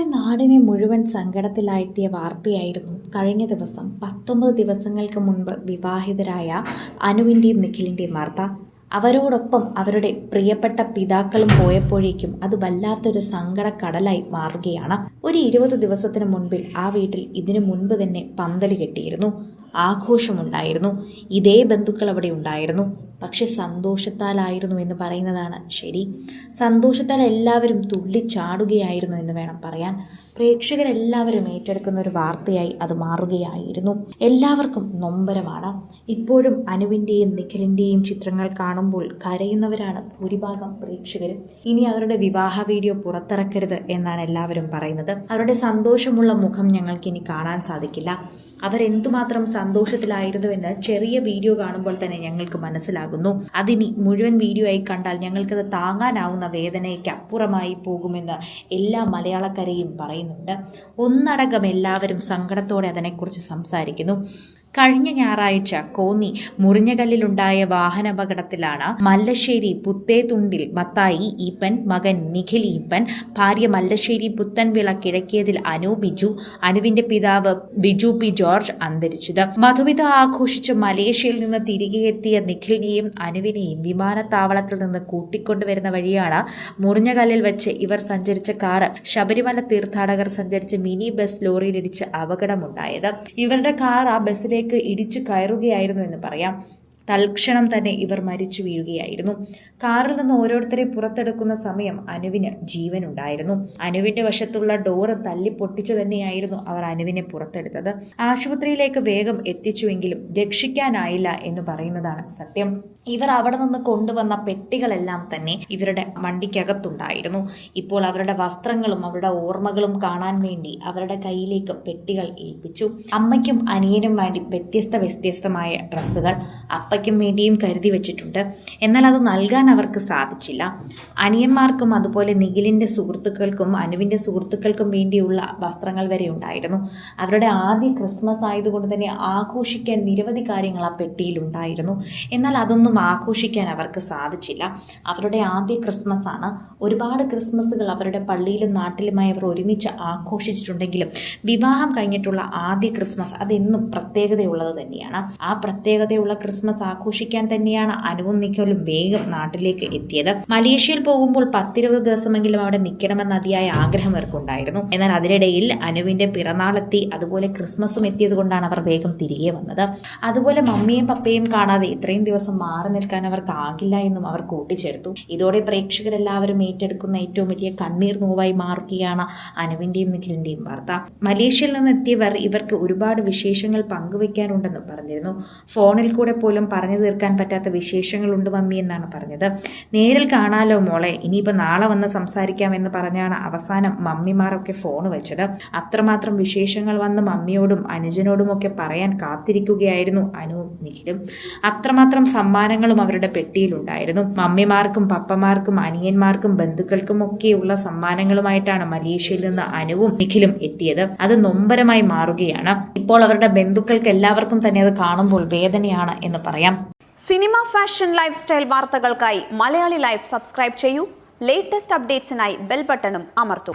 അങ്ങനെ നാടിനെ മുഴുവൻ സങ്കടത്തിലാഴ്ത്തിയ വാർത്തയായിരുന്നു കഴിഞ്ഞ ദിവസം 19 ദിവസങ്ങൾക്ക് മുൻപ് വിവാഹിതരായ അനുവിൻ്റെയും നിഖിലിൻ്റെയും വാർത്ത. അവരോടൊപ്പം അവരുടെ പ്രിയപ്പെട്ട പിതാക്കളും പോയപ്പോഴേക്കും അത് വല്ലാത്തൊരു സങ്കടക്കടലായി മാറുകയാണ്. ഒരു 20 ദിവസത്തിന് മുൻപിൽ ആ വീട്ടിൽ ഇതിനു മുൻപ് തന്നെ പന്തല് കെട്ടിയിരുന്നു. ആഘോഷമുണ്ടായിരുന്നു. ഇതേ ബന്ധുക്കൾ അവിടെ ഉണ്ടായിരുന്നു. പക്ഷെ സന്തോഷത്താലായിരുന്നു എന്ന് പറയുന്നതാണ് ശരി. സന്തോഷത്താൽ എല്ലാവരും തുള്ളിച്ചാടുകയായിരുന്നു എന്ന് വേണം പറയാൻ. പ്രേക്ഷകരെല്ലാവരും ഏറ്റെടുക്കുന്ന ഒരു വാർത്തയായി അത് മാറുകയായിരുന്നു. എല്ലാവർക്കും നൊമ്പരമാണ്. ഇപ്പോഴും അനുവിൻ്റെയും നിഖിലിൻ്റെയും ചിത്രങ്ങൾ കാണുമ്പോൾ കരയുന്നവരാണ് ഭൂരിഭാഗം പ്രേക്ഷകരും. ഇനി അവരുടെ വിവാഹ വീഡിയോ പുറത്തിറക്കരുത് എന്നാണ് എല്ലാവരും പറയുന്നത്. അവരുടെ സന്തോഷമുള്ള മുഖം ഞങ്ങൾക്ക് ഇനി കാണാൻ സാധിക്കില്ല. അവരെന്തുമാത്രം സന്തോഷത്തിലായിരുന്നുവെന്ന് ചെറിയ വീഡിയോ കാണുമ്പോൾ തന്നെ ഞങ്ങൾക്ക് മനസ്സിലാകുന്നു. അതിനി മുഴുവൻ വീഡിയോ ആയി കണ്ടാൽ ഞങ്ങൾക്കത് താങ്ങാനാവുന്ന വേദനയ്ക്ക് അപ്പുറമായി പോകുമെന്ന് എല്ലാ മലയാളക്കരയും പറയുന്നുണ്ട്. ഒന്നടങ്കം എല്ലാവരും സങ്കടത്തോടെ അതിനെക്കുറിച്ച് സംസാരിക്കുന്നു. കഴിഞ്ഞ ഞായറാഴ്ച കോന്നി മുറിഞ്ഞകല്ലിലുണ്ടായ വാഹനാപകടത്തിലാണ് മല്ലശ്ശേരി പുത്തേത്തുണ്ടിൽ മത്തായി ഈപ്പൻ, മകൻ നിഖിൽ ഈപ്പൻ, ഭാര്യ മല്ലശ്ശേരി പുത്തൻവിള കിഴക്കിയതിൽ അനു ബിജു, അനുവിന്റെ പിതാവ് ബിജു പി ജോർജ് അന്തരിച്ചത്. മധുവിധ ആഘോഷിച്ച് മലേഷ്യയിൽ നിന്ന് തിരികെ എത്തിയ നിഖിലിനെയും അനുവിനെയും വിമാനത്താവളത്തിൽ നിന്ന് കൂട്ടിക്കൊണ്ടുവരുന്ന വഴിയാണ് മുറിഞ്ഞകല്ലിൽ വെച്ച് ഇവർ സഞ്ചരിച്ച കാറ് ശബരിമല തീർത്ഥാടകർ സഞ്ചരിച്ച മിനി ബസ് ലോറിയിലിടിച്ച് അപകടമുണ്ടായത്. ഇവരുടെ കാർ ആ ബസ്സിലേക്ക് ഇടിച്ചു കയറുകയായിരുന്നു എന്ന് പറയാം. തൽക്ഷണം തന്നെ ഇവർ മരിച്ചു വീഴുകയായിരുന്നു. കാറിൽ നിന്ന് ഓരോരുത്തരെ പുറത്തെടുക്കുന്ന സമയം അനുവിന് ജീവനുണ്ടായിരുന്നു. അനുവിന്റെ വശത്തുള്ള ഡോറ് തല്ലി പൊട്ടിച്ചു തന്നെയായിരുന്നു അവർ അനുവിനെ പുറത്തെടുത്തത്. ആശുപത്രിയിലേക്ക് വേഗം എത്തിച്ചുവെങ്കിലും രക്ഷിക്കാനായില്ല എന്ന് പറയുന്നതാണ് സത്യം. ഇവർ അവിടെ നിന്ന് കൊണ്ടുവന്ന പെട്ടികളെല്ലാം തന്നെ ഇവരുടെ വണ്ടിക്കകത്തുണ്ടായിരുന്നു. ഇപ്പോൾ അവരുടെ വസ്ത്രങ്ങളും അവരുടെ ഓർമ്മകളും കാണാൻ വേണ്ടി അവരുടെ കയ്യിലേക്ക് പെട്ടികൾ ഏൽപ്പിച്ചു. അമ്മയ്ക്കും അനിയനും വേണ്ടി വ്യത്യസ്തമായ ഡ്രസ്സുകൾ അപ്പയ്ക്കും വേണ്ടിയും കരുതി വെച്ചിട്ടുണ്ട്. എന്നാൽ അത് നൽകാൻ അവർക്ക് സാധിച്ചില്ല. അനിയന്മാർക്കും അതുപോലെ നിഖിലിൻ്റെ സുഹൃത്തുക്കൾക്കും അനുവിൻ്റെ സുഹൃത്തുക്കൾക്കും വേണ്ടിയുള്ള വസ്ത്രങ്ങൾ വരെ ഉണ്ടായിരുന്നു. അവരുടെ ആദ്യ ക്രിസ്മസ് ആയതുകൊണ്ട് തന്നെ ആഘോഷിക്കാൻ നിരവധി കാര്യങ്ങൾ ആ പെട്ടിയിലുണ്ടായിരുന്നു. എന്നാൽ അതൊന്നും ആഘോഷിക്കാൻ അവർക്ക് സാധിച്ചില്ല. അവരുടെ ആദ്യ ക്രിസ്മസ് ആണ്. ഒരുപാട് ക്രിസ്മസുകൾ അവരുടെ പള്ളിയിലും നാട്ടിലുമായി അവർ ഒരുമിച്ച് ആഘോഷിച്ചിട്ടുണ്ടെങ്കിലും വിവാഹം കഴിഞ്ഞിട്ടുള്ള ആദ്യ ക്രിസ്മസ് അതെന്നും പ്രത്യേകതയുള്ളത് തന്നെയാണ്. ആ പ്രത്യേകതയുള്ള ക്രിസ്മസ് ആഘോഷിക്കാൻ തന്നെയാണ് അനുവും നിഖിലും വേഗം നാട്ടിലേക്ക് എത്തിയത്. മലേഷ്യയിൽ പോകുമ്പോൾ 10-20 ദിവസമെങ്കിലും അവിടെ നിൽക്കണമെന്ന് അതിയായ ആഗ്രഹം അവർക്കുണ്ടായിരുന്നു. എന്നാൽ അതിനിടയിൽ അനുവിന്റെ പിറന്നാളെത്തി, അതുപോലെ ക്രിസ്മസും എത്തിയത് കൊണ്ടാണ് അവർ വേഗം തിരികെ വന്നത്. അതുപോലെ മമ്മിയും പപ്പയും കാണാതെ ഇത്രയും ദിവസം മാറി നിൽക്കാൻ അവർക്കാകില്ല എന്നും അവർ കൂട്ടിച്ചേർത്തു. ഇതോടെ പ്രേക്ഷകരെല്ലാവരും ഏറ്റെടുക്കുന്ന ഏറ്റവും വലിയ കണ്ണീർ നോവായി മാറുകയാണ് അനുവിന്റെയും നിഖിലിന്റെയും വാർത്ത. മലേഷ്യയിൽ നിന്ന് എത്തിയവർ ഇവർക്ക് ഒരുപാട് വിശേഷങ്ങൾ പങ്കുവെക്കാനുണ്ടെന്ന് പറഞ്ഞിരുന്നു. ഫോണിൽ കൂടെ പോലും പറഞ്ഞു തീർക്കാൻ പറ്റാത്ത വിശേഷങ്ങളുണ്ട് മമ്മി എന്നാണ് പറഞ്ഞത്. നേരിൽ കാണാലോ മോളെ, ഇനിയിപ്പോൾ നാളെ വന്ന് സംസാരിക്കാമെന്ന് പറഞ്ഞാണ് അവസാനം മമ്മിമാരൊക്കെ ഫോൺ വെച്ചത്. അത്രമാത്രം വിശേഷങ്ങൾ വന്ന് മമ്മിയോടും അനുജനോടും ഒക്കെ പറയാൻ കാത്തിരിക്കുകയായിരുന്നു അനുവും നിഖിലും. അത്രമാത്രം സമ്മാനങ്ങളും അവരുടെ പെട്ടിയിലുണ്ടായിരുന്നു. മമ്മിമാർക്കും പപ്പമാർക്കും അനിയന്മാർക്കും ബന്ധുക്കൾക്കും ഒക്കെയുള്ള സമ്മാനങ്ങളുമായിട്ടാണ് മലേഷ്യയിൽ നിന്ന് അനുവും നിഖിലും എത്തിയത്. അത് നൊമ്പരമായി മാറുകയാണ്. ഇപ്പോൾ അവരുടെ ബന്ധുക്കൾക്ക് എല്ലാവർക്കും തന്നെ അത് കാണുമ്പോൾ വേദനയാണ് എന്ന് പറയാം. സിനിമ, ഫാഷൻ, ലൈഫ് സ്റ്റൈൽ വാർത്തകൾക്കായി മലയാളി ലൈഫ് സബ്സ്ക്രൈബ് ചെയ്യൂ. ലേറ്റസ്റ്റ് അപ്ഡേറ്റ്സിനായി ബെൽ ബട്ടണും അമർത്തൂ.